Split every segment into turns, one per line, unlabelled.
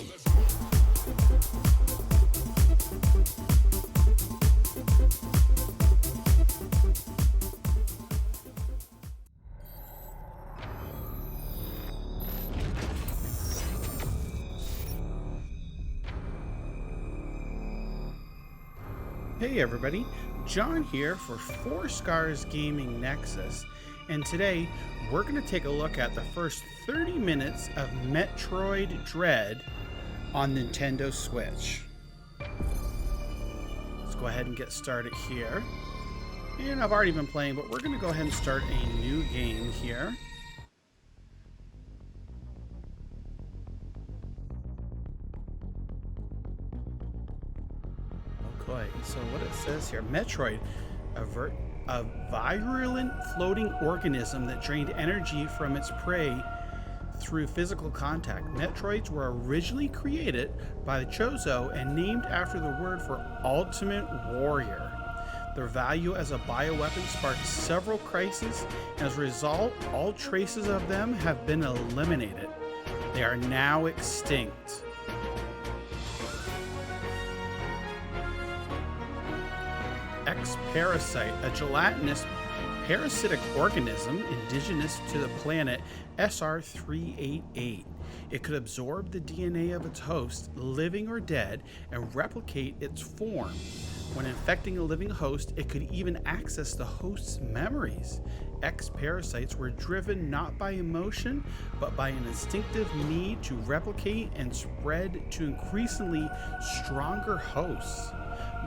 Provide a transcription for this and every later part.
Hey everybody, John here for 4 Scars Gaming NeXus, and today we're going to take a look at the first 30 minutes of Metroid Dread on Nintendo Switch. Let's go ahead and get started here. And I've already been playing, but we're going to go ahead and start a new game here. Okay, so what it says here, Metroid, a virulent floating organism that drained energy from its prey through physical contact. Metroids were originally created by the Chozo and named after the word for ultimate warrior. Their value as a bioweapon sparked several crises, and as a result, all traces of them have been eliminated. They are now extinct. X-Parasite, a gelatinous parasitic organism indigenous to the planet SR388. It could absorb the DNA of its host, living or dead, and replicate its form. When infecting a living host, it could even access the host's memories. X-Parasites were driven not by emotion, but by an instinctive need to replicate and spread to increasingly stronger hosts.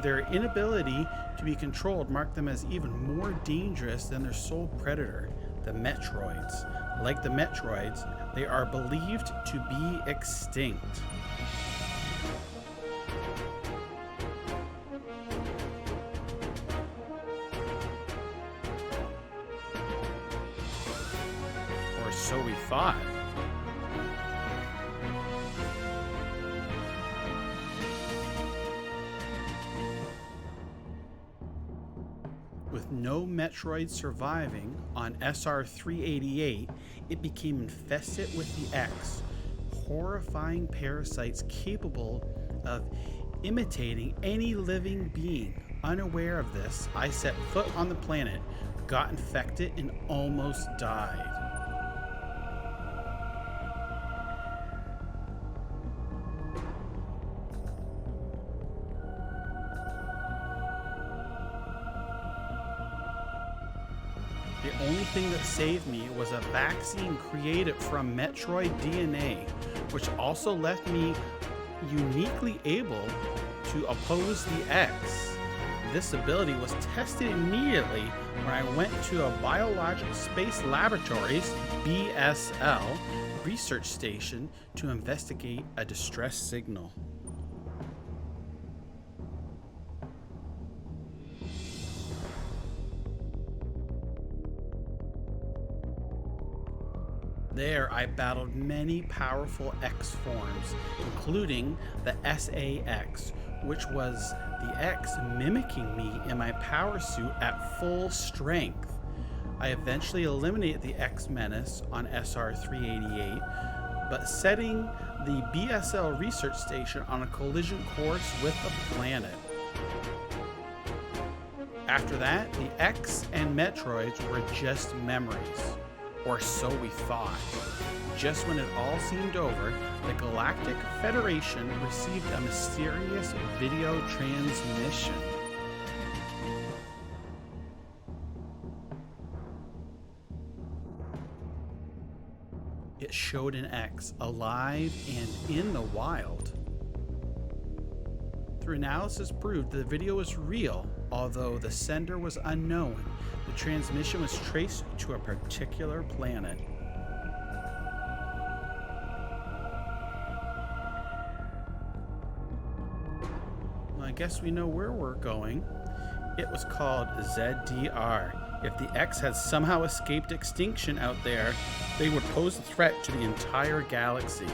Their inability to be controlled marked them as even more dangerous than their sole predator, the Metroids. Like the Metroids, they are believed to be extinct. Or so we thought. With no Metroid surviving on SR388, it became infested with the X, horrifying parasites capable of imitating any living being. Unaware of this, I set foot on the planet, got infected, and almost died. The only thing that saved me was a vaccine created from Metroid DNA, which also left me uniquely able to oppose the X. This ability was tested immediately when I went to a Biological Space Laboratories (BSL) research station to investigate a distress signal. There, I battled many powerful X forms, including the SA-X, which was the X mimicking me in my power suit at full strength. I eventually eliminated the X menace on SR388, but setting the BSL research station on a collision course with the planet. After that, the X and Metroids were just memories. Or so we thought. Just when it all seemed over, the Galactic Federation received a mysterious video transmission. It showed an X alive and in the wild. Through analysis proved the video was real, although the sender was unknown. The transmission was traced to a particular planet. Well, I guess we know where we're going. It was called ZDR. If the X had somehow escaped extinction out there, they would pose a threat to the entire galaxy.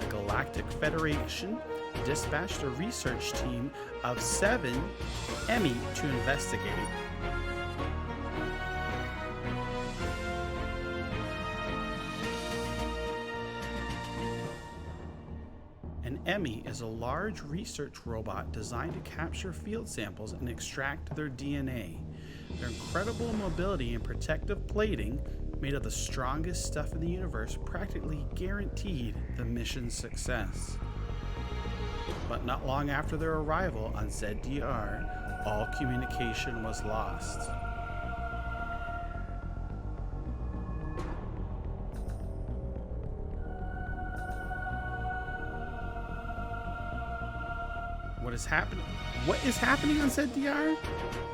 The Galactic Federation dispatched a research team of 7 EMI to investigate. An EMI is a large research robot designed to capture field samples and extract their DNA. Their incredible mobility and protective plating, made of the strongest stuff in the universe, practically guaranteed the mission's success. But not long after their arrival on ZDR, all communication was lost. What is happening on ZDR?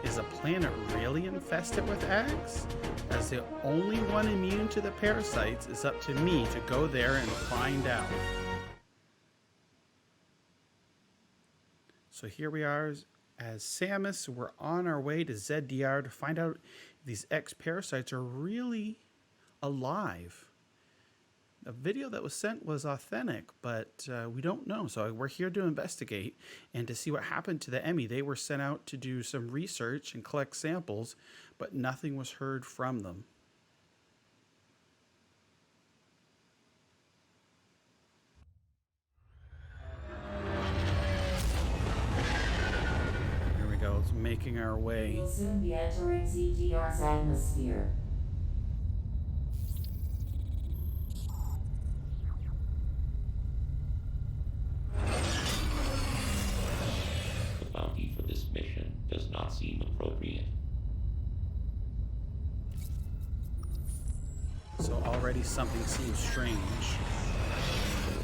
Is the planet really infested with eggs? As the only one immune to the parasites, it's up to me to go there and find out. So here we are as Samus. We're on our way to ZDR to find out if these X parasites are really alive. The video that was sent was authentic, but we don't know. So we're here to investigate and to see what happened to the EMI. They were sent out to do some research and collect samples, but nothing was heard from them. Here we go. It's making our way.
We'll soon be entering ZDR's atmosphere.
For this mission does not seem appropriate.
So already something seems strange.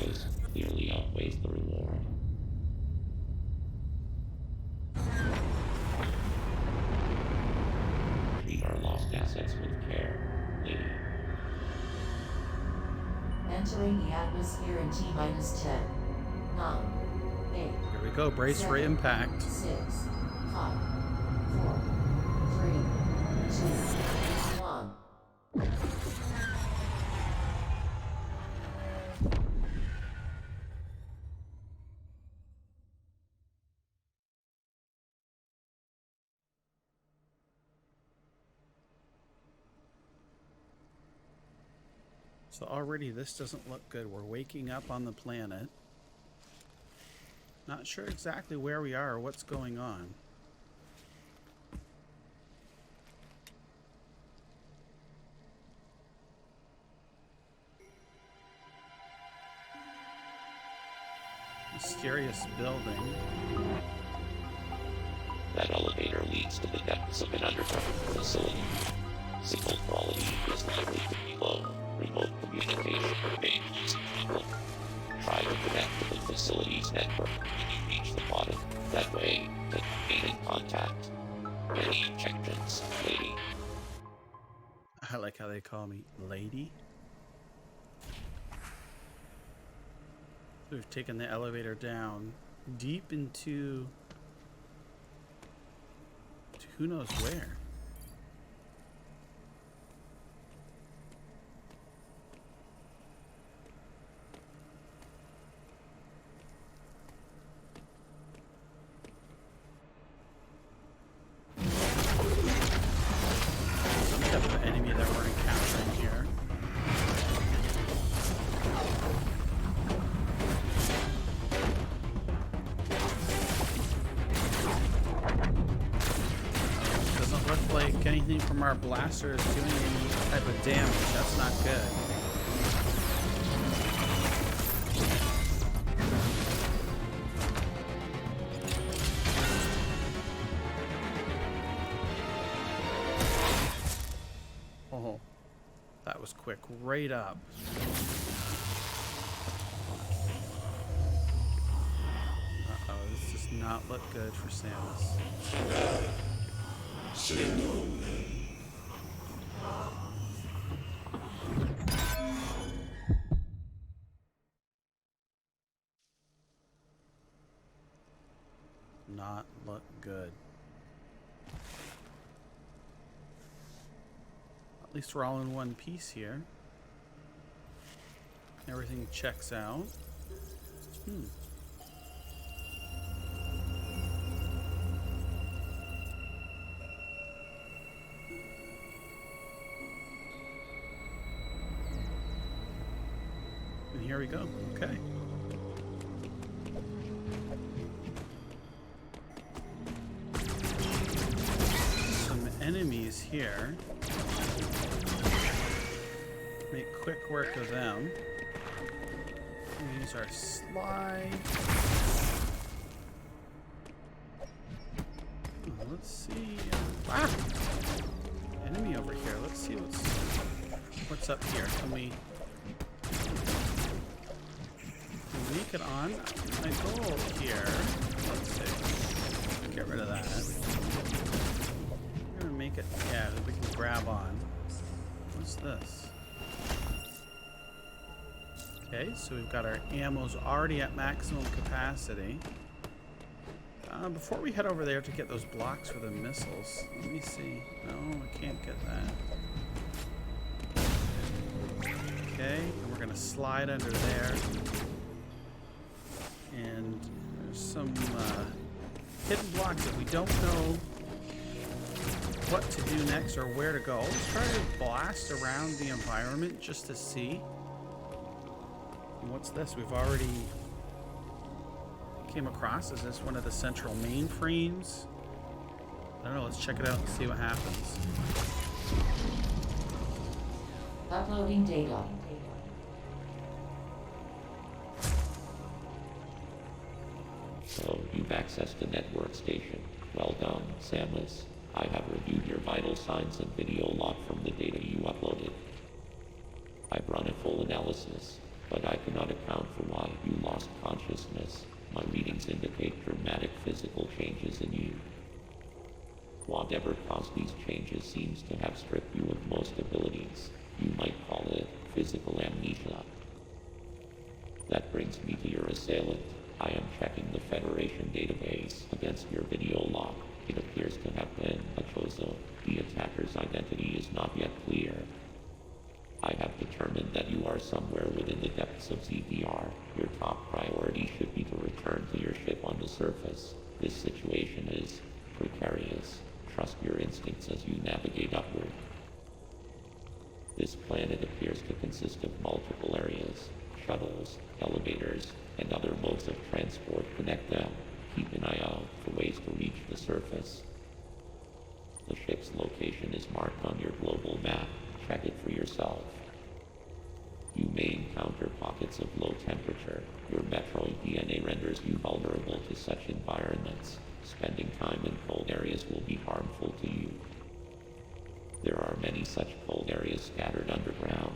The risk clearly outweighs the reward. Treat our lost assets with care, lady.
Entering the atmosphere in T-minus 10, 9, 8.
Here we go. Brace for impact.
6, 5, 4, 3, 2, 1.
So already this doesn't look good. We're waking up on the planet. Not sure exactly where we are or what's going on. Mysterious building.
That elevator leads to the depths of an underground facility. Signal quality is likely to be low. Remote communication remains difficult. Try to connect to the facility's network when you reach the bottom. That way, to gain contact. Many objections, lady.
I like how they call me lady. We've taken the elevator down deep into who knows where. Some type of enemy that we're encountering here. Doesn't look like anything from our blaster is doing any type of damage. That's not good. Oh, that was quick. Right up. Uh-oh, this does not look good for Samus. Not look good. At least we're all in one piece here. Everything checks out. And here we go. Okay. here. Make quick work of them. We use our slide. Let's see. Enemy over here. Let's see what's up here. Can we make it on? My goal here. Let's see. Get rid of that. We're gonna make it. Yeah, we can grab on. What's this? Okay, so we've got our ammos already at maximum capacity. Before we head over there to get those blocks for the missiles, let me see. No, I can't get that. Okay, and we're going to slide under there. And there's some hidden blocks that we don't know what to do next or where to go. Let's try to blast around the environment just to see. And what's this? We've already came across. Is this one of the central mainframes? I don't know. Let's check it out and see what happens.
Uploading data.
So, you've accessed the network station. Well done, Samus. I have reviewed your vital signs and video log from the data you uploaded. I've run a full analysis, but I cannot account for why you lost consciousness. My readings indicate dramatic physical changes in you. Whatever caused these changes seems to have stripped you of most abilities. You might call it physical amnesia. That brings me to your assailant. I am checking the Federation database against your video log. It appears to have been a Chozo. The attacker's identity is not yet clear. I have determined that you are somewhere within the depths of ZVR. Your top priority should be to return to your ship on the surface. This situation is precarious. Trust your instincts as you navigate upward. This planet appears to consist of multiple areas. Shuttles, elevators, and other modes of transport connect them. Keep an eye out for ways to reach the surface. The ship's location is marked on your global map. Check it for yourself. You may encounter pockets of low temperature. Your Metroid DNA renders you vulnerable to such environments. Spending time in cold areas will be harmful to you. There are many such cold areas scattered underground.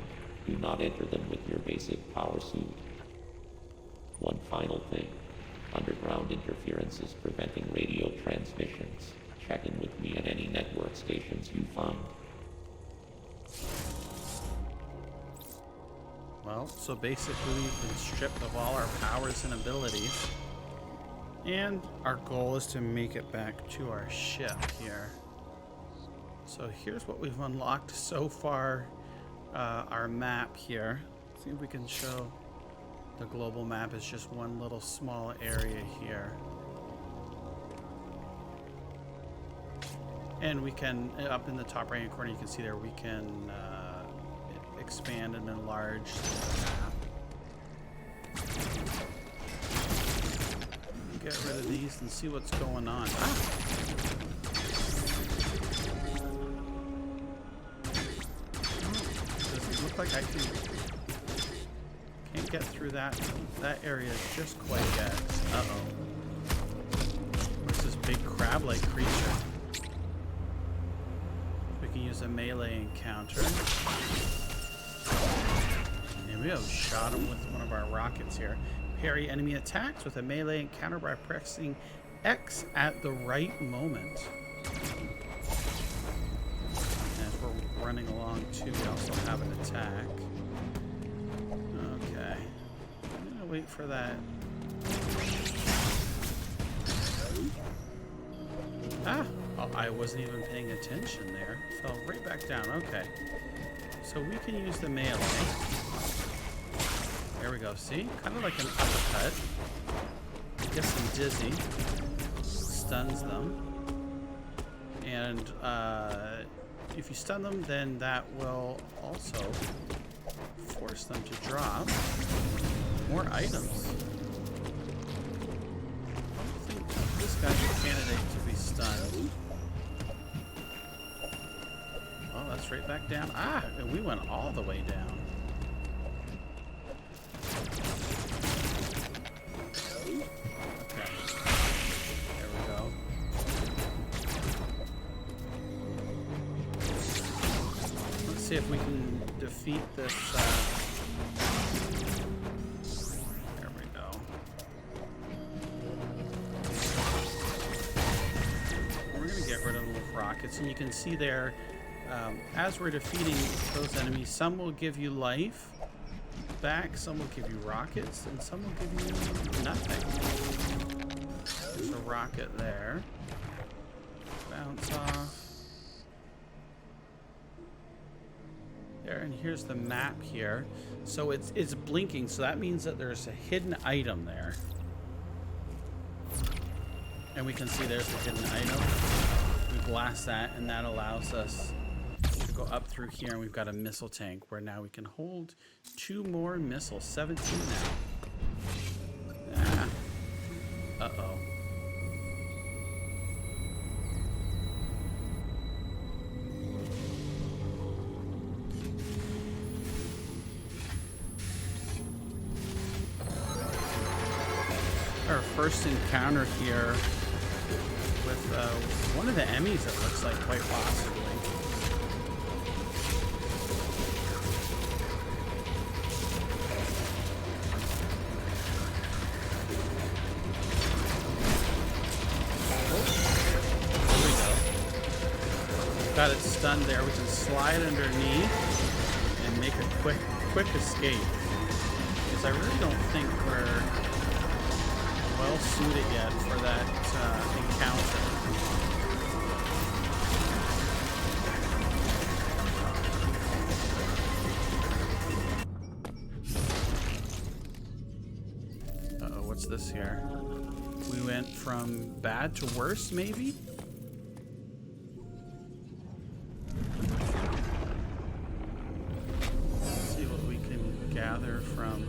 Do not enter them with your basic power suit. One final thing. Underground interference is preventing radio transmissions. Check in with me at any network stations you find.
Well, so basically we've been stripped of all our powers and abilities. And our goal is to make it back to our ship here. So here's what we've unlocked so far. Our map here. See if we can show the global map is just one little small area here. And we can, up in the top right hand corner, you can see there we can expand and enlarge the map. Get rid of these and see what's going on. Doesn't look like I can't get through that area just quite yet. Uh-oh. What's this big crab-like creature? We can use a melee encounter. There we go. Shot him with one of our rockets here. Parry enemy attacks with a melee encounter by pressing X at the right moment. As we're running along too, we also have an attack. Okay. I'm gonna wait for that. Oh, I wasn't even paying attention there. Fell right back down. Okay. So we can use the melee. There we go. See? Kind of like an uppercut. Gets them dizzy. Stuns them. And if you stun them, then that will also force them to drop more items. I don't think this guy's a candidate to be stunned. straight back down. Ah, and we went all the way down. Okay. There we go. Let's see if we can defeat this. There we go. We're going to get rid of the rockets, and you can see there, as we're defeating those enemies, some will give you life back, some will give you rockets, and some will give you nothing. There's a rocket there. Bounce off. There, and here's the map here. So it's blinking, so that means that there's a hidden item there. And we can see there's a hidden item. We blast that, and that allows us to go up through here, and we've got a missile tank where now we can hold 2 more missiles. 17 now. Ah. Uh-oh. Our first encounter here with one of the enemies, it looks like, quite possibly. There we go. Got it stunned there. We can slide underneath and make a quick escape. Because I really don't think we're well suited yet for that encounter. Uh-oh, what's this here? We went from bad to worse, maybe? Let's see what we can gather from.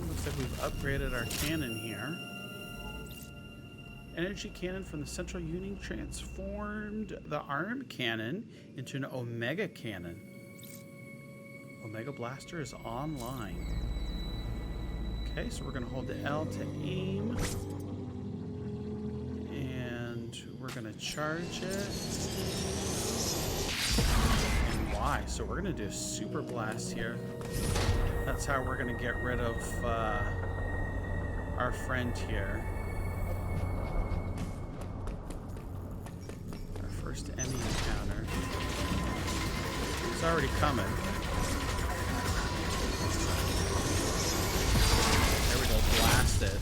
Looks like we've upgraded our cannon here. Energy cannon from the central unit transformed the armed cannon into an Omega cannon. Omega blaster is online. Okay, so we're going to hold the L to aim. And we're going to charge it. And Y. So we're going to do a super blast here. That's how we're going to get rid of our friend here. Our first enemy encounter. It's already coming. There we go, blast it.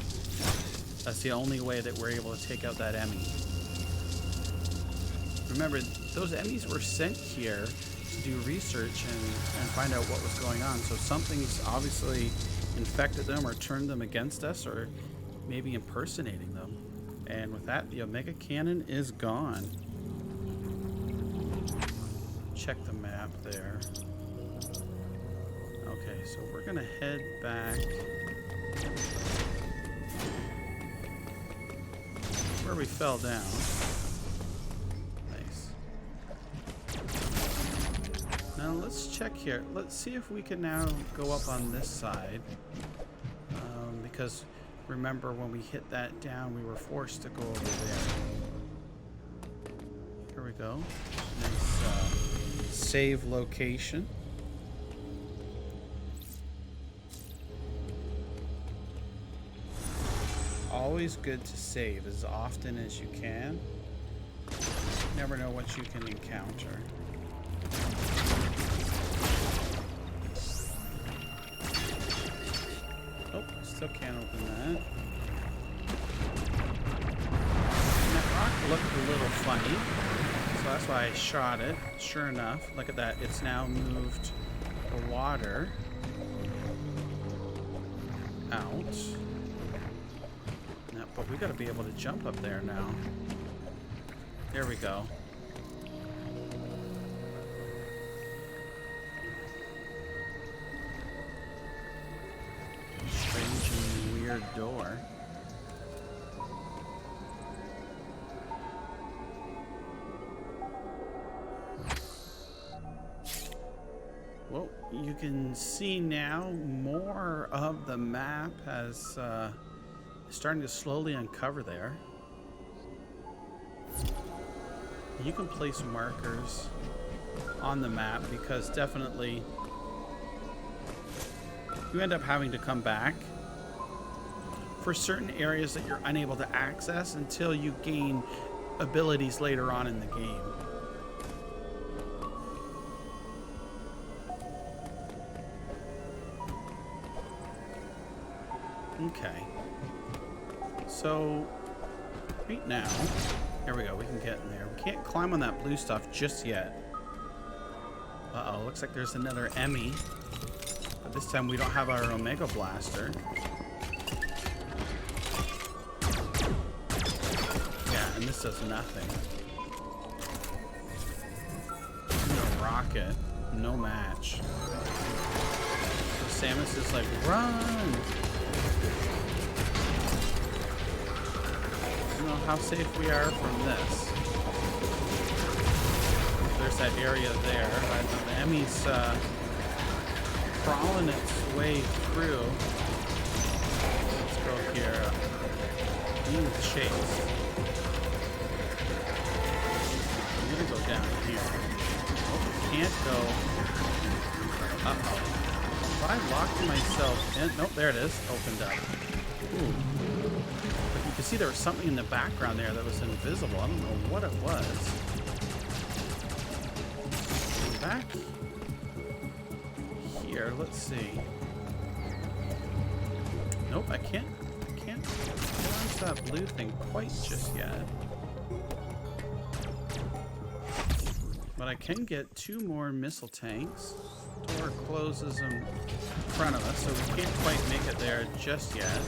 That's the only way that we're able to take out that enemy. Remember, those enemies were sent here to do research and find out what was going on. So something's obviously infected them or turned them against us, or maybe impersonating them. And with that, the Omega cannon is gone. Check the map there. Okay, so we're gonna head back where we fell down. Now let's check here. Let's see if we can now go up on this side. Because remember, when we hit that down, we were forced to go over there. Here we go. Nice save location. Always good to save as often as you can. Never know what you can encounter. Oh, still can't open that. And that rock looked a little funny, so that's why I shot it. Sure enough, look at that. It's now moved the water out. Now, but we got to be able to jump up there now. There we go. Strange and weird door. you can see now more of the map has starting to slowly uncover there. You can place markers on the map because definitely you end up having to come back for certain areas that you're unable to access until you gain abilities later on in the game. Okay. So, right now, here we go, we can get in there. We can't climb on that blue stuff just yet. Uh-oh, looks like there's another Emmy. But this time we don't have our Omega Blaster. Yeah, and this does nothing. No rocket, no match. So Samus is like, run! I don't know how safe we are from this. There's that area there. The Emmy's crawling its way through. Let's go here. Being chased. I'm gonna go down here. Oh, can't go. Uh-oh. Have I locked myself in? Nope, there it is. Opened up. Ooh. But you can see there was something in the background there that was invisible. I don't know what it was. Back here, let's see. Nope, I can't get onto that blue thing quite just yet. But I can get 2 more missile tanks. Door closes in front of us, so we can't quite make it there just yet.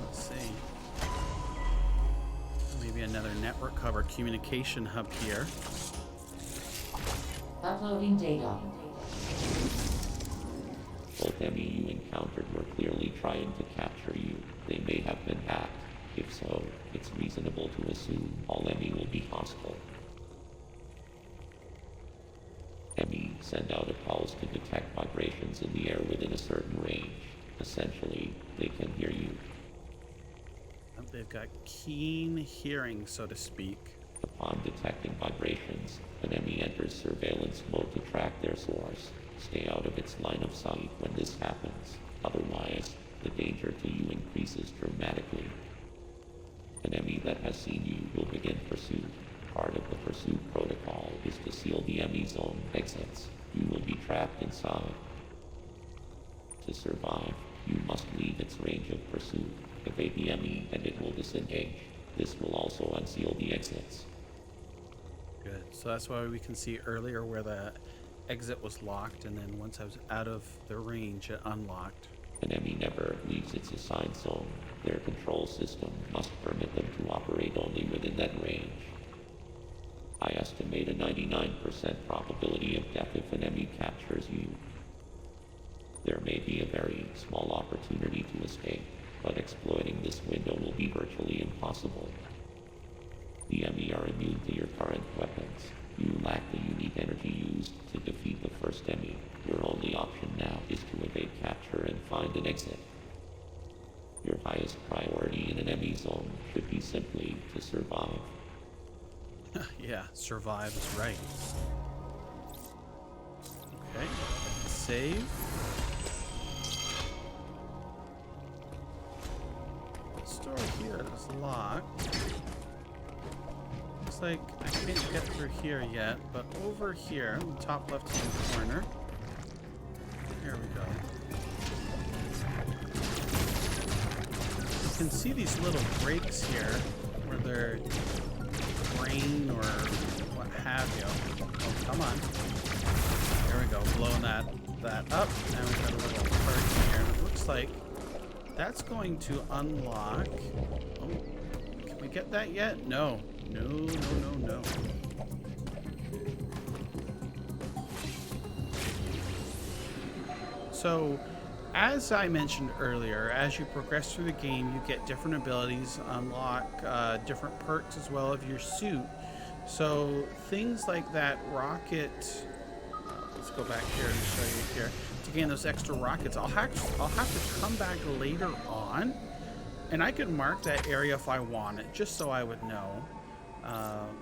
Let's see. Maybe another network cover communication hub here.
Uploading data.
Both enemy you encountered were clearly trying to capture you. They may have been hacked. If so, it's reasonable to assume all enemy will be hostile. Enemy send out a pulse to detect vibrations in the air within a certain range. Essentially, they can hear you.
They've got keen hearing, so to speak.
Upon detecting vibrations, an enemy enters surveillance mode to track their source. Stay out of its line of sight when this happens. Otherwise, the danger to you increases dramatically. An enemy that has seen you will begin pursuit. Part of the pursuit protocol is to seal the enemy zone exits. You will be trapped inside. To survive, you must leave its range of pursuit. Evade the enemy and it will disengage. This will also unseal the exits.
Good. So that's why we can see earlier where the exit was locked, and then once I was out of the range, it unlocked.
An enemy never leaves its assigned zone. Their control system must permit them to operate only within that range. I estimate a 99% probability of death if an enemy captures you. There may be a very small opportunity to escape, but exploiting this window will be virtually impossible. The enemy are immune to your current weapons. You lack the unique energy used to defeat the first enemy. Your only option now is to evade capture and find an exit. Your highest priority in an enemy zone should be simply to survive.
Yeah, survive is right. Okay, save. This door here is locked. Looks like I can't get through here yet, but over here, in the top left-hand corner. Here we go. You can see these little breaks here where they're grain or what have you. Oh, come on. There we go, blowing that up. Now we've got a little part here. It looks like that's going to unlock. Oh, can we get that yet? No. No. So, as I mentioned earlier, as you progress through the game, you get different abilities, unlock different perks as well of your suit. So things like that rocket let's go back here and show you here. To gain those extra rockets, I'll have to come back later on, and I could mark that area if I want it, just so I would know.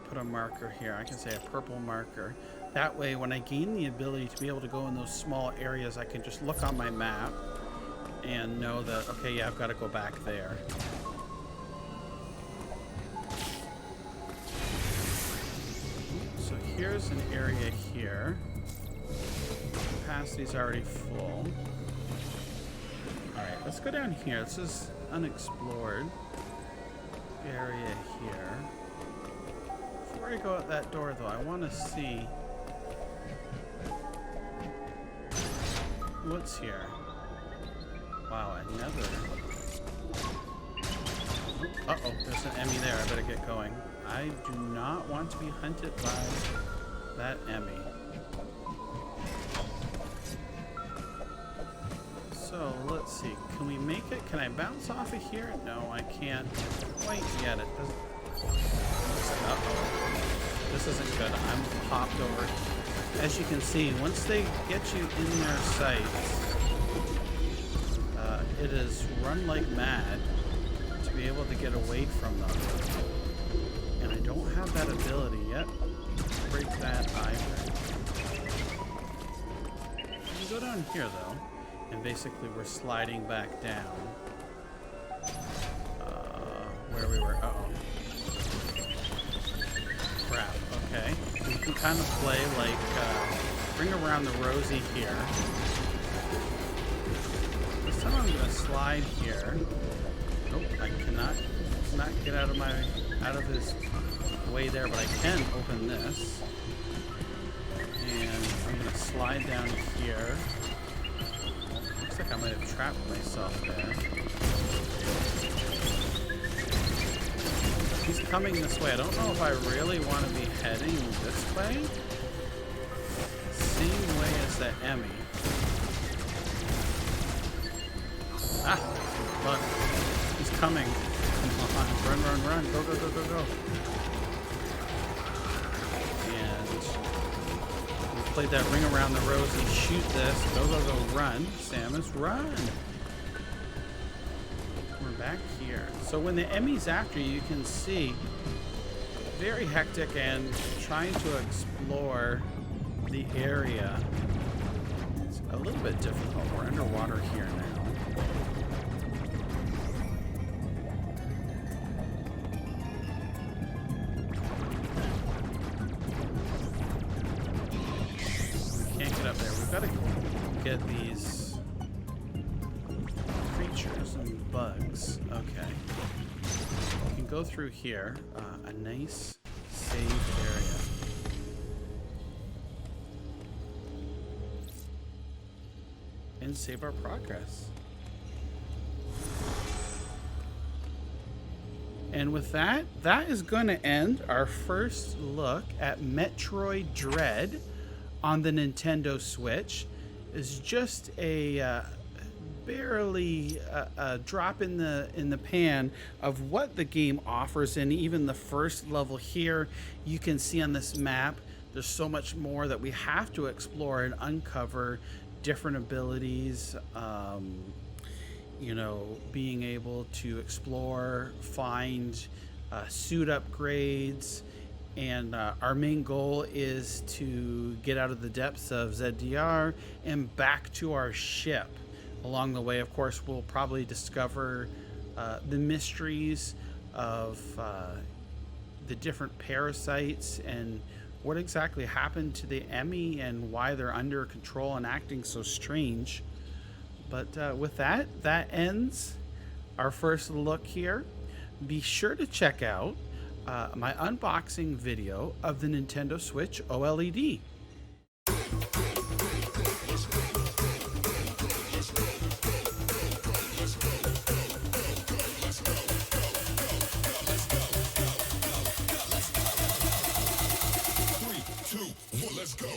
Put a marker here. I can say a purple marker. That way, when I gain the ability to be able to go in those small areas, I can just look on my map and know that, okay, yeah, I've got to go back there. So here's an area here. Capacity's already full. Alright, let's go down here. This is unexplored area here. Before I go out that door, though, I want to see what's here. Wow, another. Uh-oh, there's an Emmy there. I better get going. I do not want to be hunted by that Emmy. So, let's see. Can we make it? Can I bounce off of here? No, I can't quite get it. Uh-oh. This isn't good. I'm popped over. As you can see, once they get you in their sights, it is run like mad to be able to get away from them. And I don't have that ability yet to break that either. You go down here, though, and basically we're sliding back down. Where we were. Uh-oh. Crap. Okay. We can kind of play like bring around the rosy here. This time I'm gonna slide here. Nope, I cannot get out of his way there, but I can open this. And I'm gonna slide down here. Looks like I might have trapped myself there. He's coming this way. I don't know if I really want to be heading this way. Same way as the Emmy. Ah! Look. He's coming. Come on. Run, run, run. Go, go, go, go, go. And we played that ring around the rosy. Shoot this. Go, go, go. Run. Samus, run. We're back here. So when the Emmy's after you, you can see very hectic and trying to explore the area. It's a little bit difficult. We're underwater here now. We can't get up there. We've got to get these creatures and bugs. Okay. We can go through here. A nice saved area. And save our progress. And with that, that is going to end our first look at Metroid Dread on the Nintendo Switch. It's just a barely a drop in the pan of what the game offers. And even the first level here, you can see on this map, there's so much more that we have to explore and uncover. Different abilities, you know, being able to explore, find suit upgrades, and our main goal is to get out of the depths of ZDR and back to our ship. Along the way, of course, we'll probably discover the mysteries of the different parasites and what exactly happened to the Emmy and why they're under control and acting so strange. But with that, that ends our first look here. Be sure to check out my unboxing video of the Nintendo Switch OLED.
Let's go.